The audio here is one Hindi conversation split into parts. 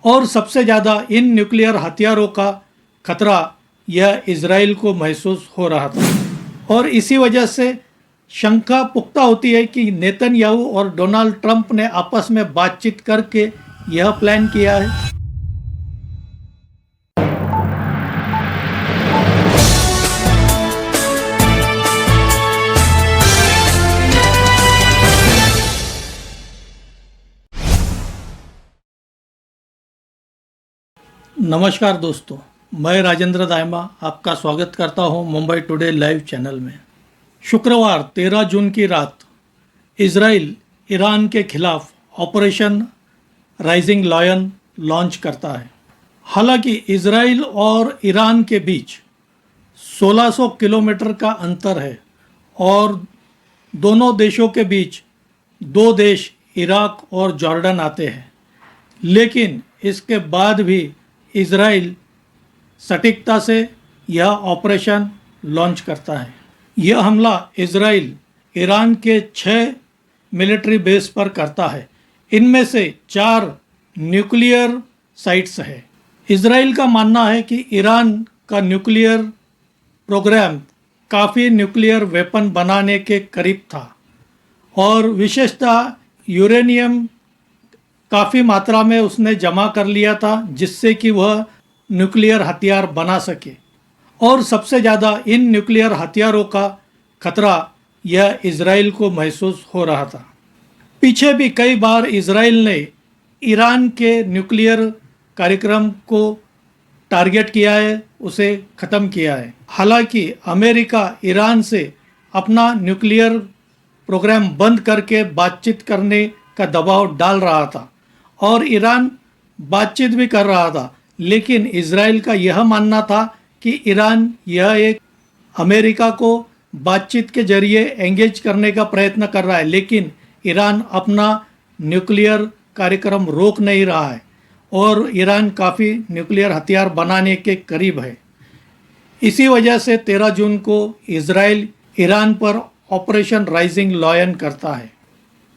और सबसे ज़्यादा इन न्यूक्लियर हथियारों का खतरा यह इजराइल को महसूस हो रहा था और इसी वजह से शंका पुख्ता होती है कि नेतन्याहू और डोनाल्ड ट्रंप ने आपस में बातचीत करके यह प्लान किया है। नमस्कार दोस्तों, मैं राजेंद्र दायमा आपका स्वागत करता हूं मुंबई टुडे लाइव चैनल में। शुक्रवार 13 जून की रात इजराइल ईरान के खिलाफ ऑपरेशन राइजिंग लायन लॉन्च करता है। हालांकि इजराइल और ईरान के बीच 1600 किलोमीटर का अंतर है और दोनों देशों के बीच दो देश इराक और जॉर्डन आते हैं, लेकिन इसके बाद भी इजराइल सटीकता से यह ऑपरेशन लॉन्च करता है। यह हमला इजराइल ईरान के 6 मिलिट्री बेस पर करता है। इनमें से 4 न्यूक्लियर साइट्स है। इजराइल का मानना है कि ईरान का न्यूक्लियर प्रोग्राम काफ़ी न्यूक्लियर वेपन बनाने के करीब था और विशेषतः यूरेनियम काफ़ी मात्रा में उसने जमा कर लिया था, जिससे कि वह न्यूक्लियर हथियार बना सके। और सबसे ज़्यादा इन न्यूक्लियर हथियारों का खतरा यह इजराइल को महसूस हो रहा था। पीछे भी कई बार इजराइल ने ईरान के न्यूक्लियर कार्यक्रम को टारगेट किया है, उसे ख़त्म किया है। हालांकि अमेरिका ईरान से अपना न्यूक्लियर प्रोग्राम बंद करके बातचीत करने का दबाव डाल रहा था और ईरान बातचीत भी कर रहा था, लेकिन इजराइल का यह मानना था कि ईरान यह एक अमेरिका को बातचीत के जरिए एंगेज करने का प्रयत्न कर रहा है, लेकिन ईरान अपना न्यूक्लियर कार्यक्रम रोक नहीं रहा है और ईरान काफ़ी न्यूक्लियर हथियार बनाने के करीब है। इसी वजह से 13 जून को इजराइल ईरान पर ऑपरेशन राइजिंग लायन करता है।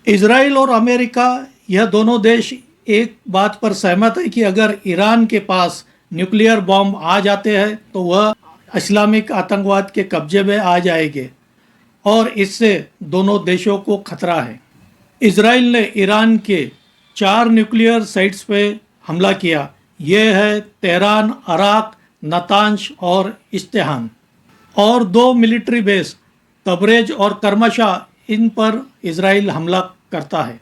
इजराइल और अमेरिका यह दोनों देश एक बात पर सहमत है कि अगर ईरान के पास न्यूक्लियर बॉम्ब आ जाते हैं तो वह इस्लामिक आतंकवाद के कब्जे में आ जाएंगे और इससे दोनों देशों को खतरा है। इजराइल ने ईरान के 4 न्यूक्लियर साइट्स पे हमला किया। ये है तेहरान, अराक, नतांश और इस्तेहान। और 2 मिलिट्री बेस तबरेज और कर्मशा, इन पर इजराइल हमला करता है।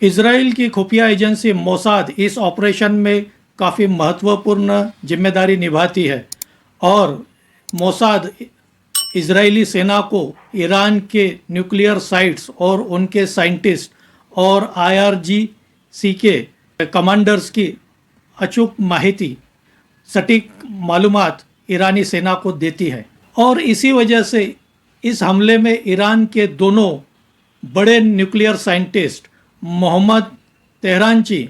इजराइल की खुफिया एजेंसी मोसाद इस ऑपरेशन में काफ़ी महत्वपूर्ण जिम्मेदारी निभाती है और मोसाद इजरायली सेना को ईरान के न्यूक्लियर साइट्स और उनके साइंटिस्ट और IRGC के कमांडर्स की अचूक माहिती, सटीक मालूमात ईरानी सेना को देती है। और इसी वजह से इस हमले में ईरान के दोनों बड़े न्यूक्लियर साइंटिस्ट मोहम्मद तेहरानची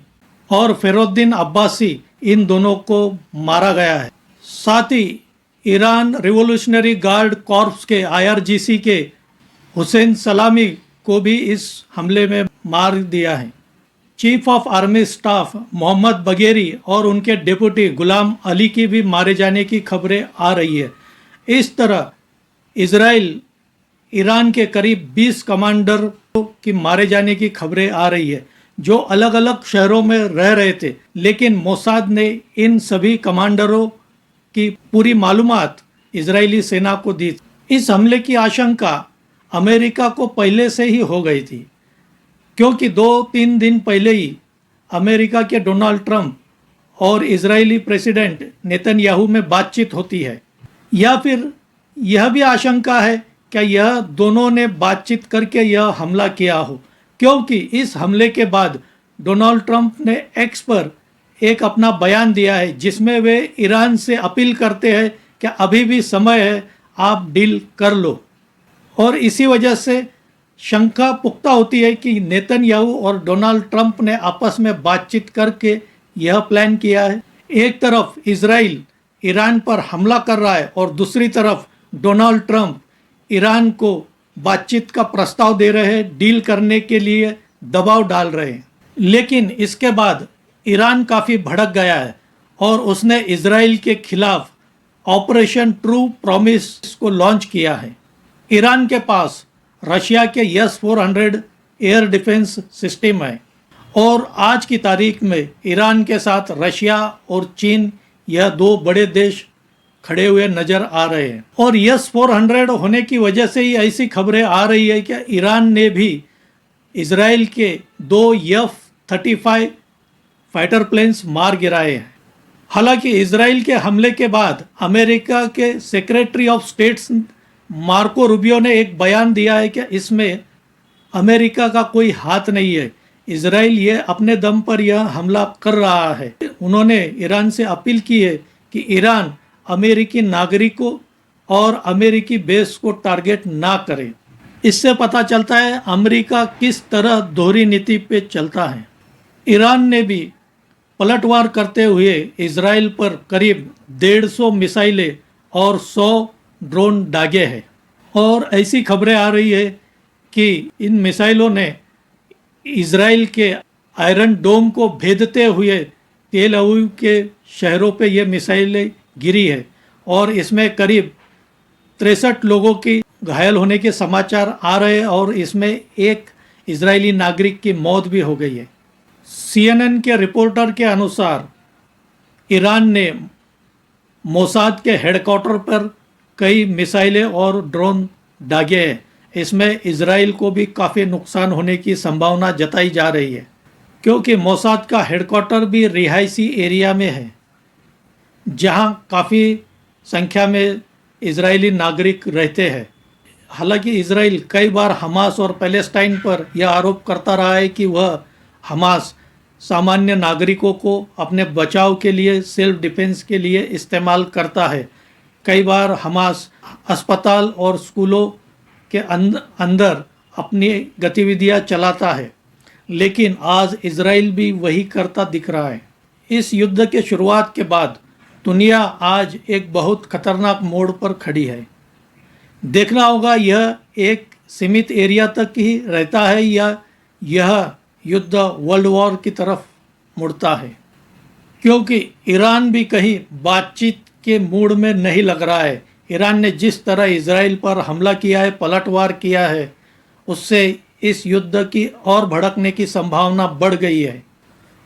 और फैरुद्दीन अब्बासी, इन दोनों को मारा गया है। साथ ही ईरान रिवोल्यूशनरी गार्ड कॉर्प्स के IRGC के हुसैन सलामी को भी इस हमले में मार दिया है। Chief of army staff Mohammad Bagheri और उनके डिप्टी गुलाम अली की भी मारे जाने की खबरें आ रही है। इस तरह इजराइल ईरान के करीब 20 कमांडर की मारे जाने की खबरें आ रही है, जो अलग अलग शहरों में रह रहे थे, लेकिन मोसाद ने इन सभी कमांडरों की पूरी मालूमात इजरायली सेना को दी। इस हमले की आशंका अमेरिका को पहले से ही हो गई थी, क्योंकि 2-3 दिन पहले ही अमेरिका के डोनाल्ड ट्रंप और इजरायली प्रेसिडेंट नेतन्याहू में बातचीत होती है। या फिर यह भी आशंका है क्या यह दोनों ने बातचीत करके यह हमला किया हो, क्योंकि इस हमले के बाद डोनाल्ड ट्रंप ने एक्स पर एक अपना बयान दिया है, जिसमें वे ईरान से अपील करते हैं कि अभी भी समय है, आप डील कर लो। और इसी वजह से शंका पुख्ता होती है कि नेतन्याहू और डोनाल्ड ट्रंप ने आपस में बातचीत करके यह प्लान किया है। एक तरफ इजराइल ईरान पर हमला कर रहा है और दूसरी तरफ डोनाल्ड ट्रंप ईरान को बातचीत का प्रस्ताव दे रहे हैं, डील करने के लिए दबाव डाल रहे हैं। लेकिन इसके बाद ईरान काफ़ी भड़क गया है और उसने इजराइल के खिलाफ ऑपरेशन ट्रू प्रॉमिस को लॉन्च किया है। ईरान के पास रशिया के S-400 एयर डिफेंस सिस्टम है और आज की तारीख में ईरान के साथ रशिया और चीन, यह दो बड़े देश खड़े हुए नजर आ रहे हैं। और S-400 होने की वजह से ही ऐसी खबरें आ रही है कि ईरान ने भी इजराइल के 2 F-35 फाइटर प्लेन्स मार गिराए हैं। हालांकि इजराइल के हमले के बाद अमेरिका के secretary of states Marco Rubio ने एक बयान दिया है कि इसमें अमेरिका का कोई हाथ नहीं है, इजराइल ये अपने दम पर यह हमला कर रहा है। उन्होंने ईरान से अपील की है कि ईरान अमेरिकी नागरिकों और अमेरिकी बेस को टारगेट ना करे। इससे पता चलता है अमेरिका किस तरह दोहरी नीति पे चलता है। ईरान ने भी पलटवार करते हुए इजराइल पर करीब 150 मिसाइलें और 100 ड्रोन दागे हैं और ऐसी खबरें आ रही है कि इन मिसाइलों ने इजराइल के आयरन डोम को भेदते हुए तेल अवीव के शहरों पे ये मिसाइलें गिरी है और इसमें करीब 63 लोगों की घायल होने के समाचार आ रहे हैं और इसमें एक इजरायली नागरिक की मौत भी हो गई है। CNN के रिपोर्टर के अनुसार ईरान ने मोसाद के हेडक्वार्टर पर कई मिसाइलें और ड्रोन दागे हैं। इसमें इजराइल को भी काफ़ी नुकसान होने की संभावना जताई जा रही है क्योंकि मोसाद का हेडक्वार्टर भी रिहायशी एरिया में है जहां काफ़ी संख्या में इजरायली नागरिक रहते हैं। हालांकि इजराइल कई बार हमास और पैलेस्टाइन पर यह आरोप करता रहा है कि वह हमास सामान्य नागरिकों को अपने बचाव के लिए, सेल्फ डिफेंस के लिए इस्तेमाल करता है। कई बार हमास अस्पताल और स्कूलों के अंदर अपनी गतिविधियां चलाता है, लेकिन आज इजराइल भी वही करता दिख रहा है। इस युद्ध के शुरुआत के बाद दुनिया आज एक बहुत खतरनाक मोड़ पर खड़ी है। देखना होगा यह एक सीमित एरिया तक ही रहता है या यह युद्ध वर्ल्ड वॉर की तरफ मुड़ता है, क्योंकि ईरान भी कहीं बातचीत के मूड में नहीं लग रहा है। ईरान ने जिस तरह इजराइल पर हमला किया है, पलटवार किया है, उससे इस युद्ध की और भड़कने की संभावना बढ़ गई है।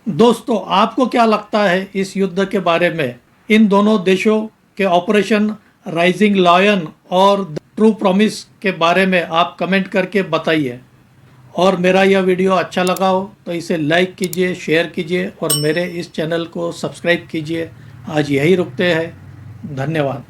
दोस्तों, आपको क्या लगता है इस युद्ध के बारे में? इन दोनों देशों के ऑपरेशन राइजिंग लायन और ट्रू प्रॉमिस के बारे में आप कमेंट करके बताइए। और मेरा यह वीडियो अच्छा लगा हो तो इसे लाइक कीजिए, शेयर कीजिए और मेरे इस चैनल को सब्सक्राइब कीजिए। आज यही रुकते हैं। धन्यवाद।